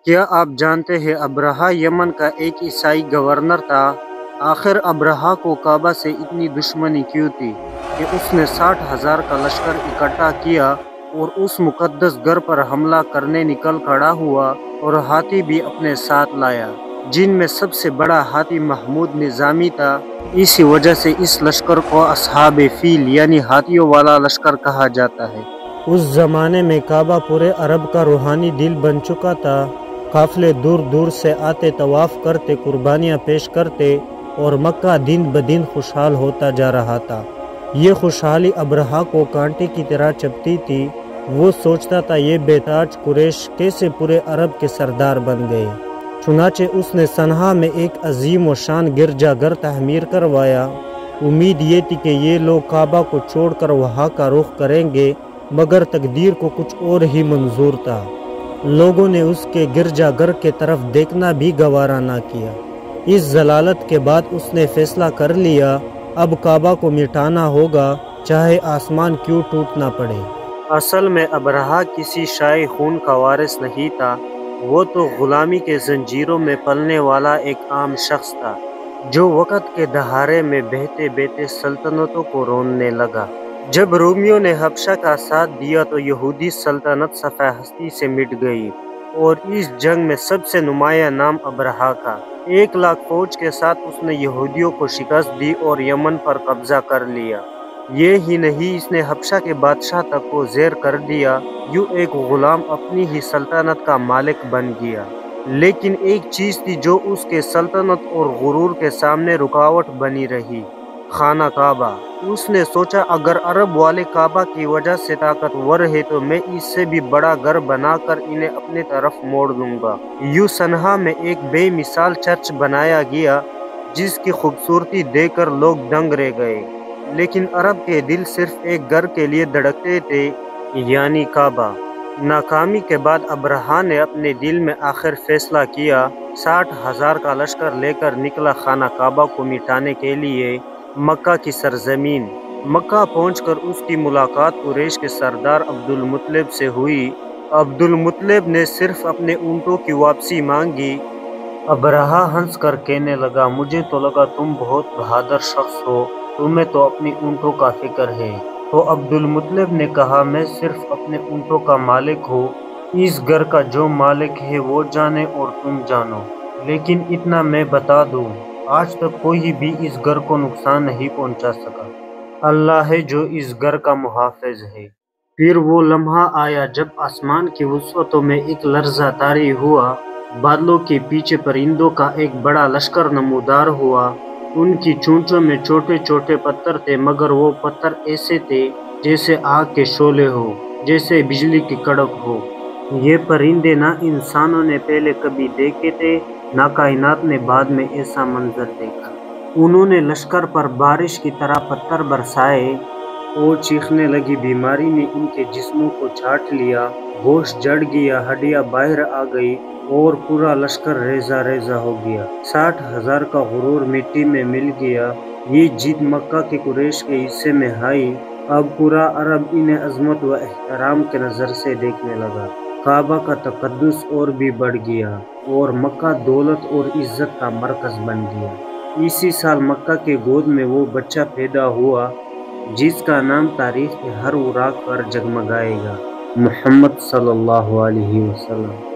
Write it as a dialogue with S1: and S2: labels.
S1: کیا آپ جانتے ہیں ابرہہ یمن کا ایک عیسائی گورنر تھا؟ آخر ابرہہ کو کعبہ سے اتنی دشمنی کیوں تھی کہ اس نے 60,000 کا لشکر اکٹھا کیا اور اس مقدس گھر پر حملہ کرنے نکل کھڑا ہوا اور ہاتھی بھی اپنے ساتھ لایا، جن میں سب سے بڑا ہاتھی محمود نظامی تھا۔ اسی وجہ سے اس لشکر کو اصحاب فیل یعنی ہاتھیوں والا لشکر کہا جاتا ہے۔ اس زمانے میں کعبہ پورے عرب کا روحانی دل بن چکا تھا۔ قافلے دور دور سے آتے، طواف کرتے، قربانیاں پیش کرتے اور مکہ دن بدن خوشحال ہوتا جا رہا تھا۔ یہ خوشحالی ابرہہ کو کانٹے کی طرح چبھتی تھی۔ وہ سوچتا تھا یہ بے تاج قریش کیسے پورے عرب کے سردار بن گئے۔ چنانچہ اس نے سنہا میں ایک عظیم و شان گرجا گھر تعمیر کروایا۔ امید یہ تھی کہ یہ لوگ کعبہ کو چھوڑ کر وہاں کا رخ کریں گے، مگر تقدیر کو کچھ اور ہی منظور تھا۔ لوگوں نے اس کے گرجا گھر کے طرف دیکھنا بھی گوارا نہ کیا۔ اس ضلالت کے بعد اس نے فیصلہ کر لیا، اب کعبہ کو مٹانا ہوگا، چاہے آسمان کیوں ٹوٹنا پڑے۔ اصل میں ابرہہ کسی شاہی خون کا وارث نہیں تھا، وہ تو غلامی کے زنجیروں میں پلنے والا ایک عام شخص تھا، جو وقت کے دہاڑے میں بہتے بہتے سلطنتوں کو روننے لگا۔ جب رومیوں نے حبشہ کا ساتھ دیا تو یہودی سلطنت صفحہ ہستی سے مٹ گئی، اور اس جنگ میں سب سے نمایاں نام ابرہہ کا۔ 1,00,000 فوج کے ساتھ اس نے یہودیوں کو شکست دی اور یمن پر قبضہ کر لیا۔ یہ ہی نہیں، اس نے حبشہ کے بادشاہ تک کو زیر کر دیا۔ یوں ایک غلام اپنی ہی سلطنت کا مالک بن گیا۔ لیکن ایک چیز تھی جو اس کے سلطنت اور غرور کے سامنے رکاوٹ بنی رہی، خانہ کعبہ۔ اس نے سوچا اگر عرب والے کعبہ کی وجہ سے طاقتور ہے تو میں اس سے بھی بڑا گھر بنا کر انہیں اپنے طرف موڑ لوں گا۔ یوں سنہا میں ایک بے مثال چرچ بنایا گیا، جس کی خوبصورتی دیکھ کر لوگ دنگ رہ گئے۔ لیکن عرب کے دل صرف ایک گھر کے لیے دھڑکتے تھے، یعنی کعبہ۔ ناکامی کے بعد ابرہہ نے اپنے دل میں آخر فیصلہ کیا، 60,000 کا لشکر لے کر نکلا خانہ کعبہ کو مٹانے کے لیے۔ مکہ کی سرزمین مکہ پہنچ کر اس کی ملاقات قریش کے سردار عبد المطلب سے ہوئی۔ عبد المطلب نے صرف اپنے اونٹوں کی واپسی مانگی۔ ابرہہ ہنس کر کہنے لگا، مجھے تو لگا تم بہت بہادر شخص ہو، تمہیں تو اپنی اونٹوں کا فکر ہے۔ تو عبد المطلب نے کہا، میں صرف اپنے اونٹوں کا مالک ہوں، اس گھر کا جو مالک ہے وہ جانے اور تم جانو۔ لیکن اتنا میں بتا دوں، آج تک کوئی بھی اس گھر کو نقصان نہیں پہنچا سکا۔ اللہ ہے جو اس گھر کا محافظ ہے۔ پھر وہ لمحہ آیا جب آسمان کی وسعتوں میں ایک لرزہ طاری ہوا، بادلوں کے پیچھے پرندوں کا ایک بڑا لشکر نمودار ہوا۔ ان کی چونچوں میں چھوٹے چھوٹے پتھر تھے، مگر وہ پتھر ایسے تھے جیسے آگ کے شعلے ہو، جیسے بجلی کی کڑک ہو۔ یہ پرندے نہ انسانوں نے پہلے کبھی دیکھے تھے، نہ کائنات نے بعد میں ایسا منظر دیکھا۔ انہوں نے لشکر پر بارش کی طرح پتھر برسائے اور چیخنے لگی۔ بیماری نے ان کے جسموں کو چاٹ لیا، گوشت جڑ گیا، ہڈیاں باہر آ گئی اور پورا لشکر ریزہ ریزہ ہو گیا۔ 60,000 کا غرور مٹی میں مل گیا۔ یہ جیت مکہ کے قریش کے حصے میں آئی۔ اب پورا عرب انہیں عظمت و احترام کے نظر سے دیکھنے لگا۔ کعبہ کا تقدس اور بھی بڑھ گیا اور مکہ دولت اور عزت کا مرکز بن گیا۔ اسی سال مکہ کے گود میں وہ بچہ پیدا ہوا جس کا نام تاریخ کے ہر اوراق پر جگمگائے گا، محمد صلی اللہ علیہ وسلم۔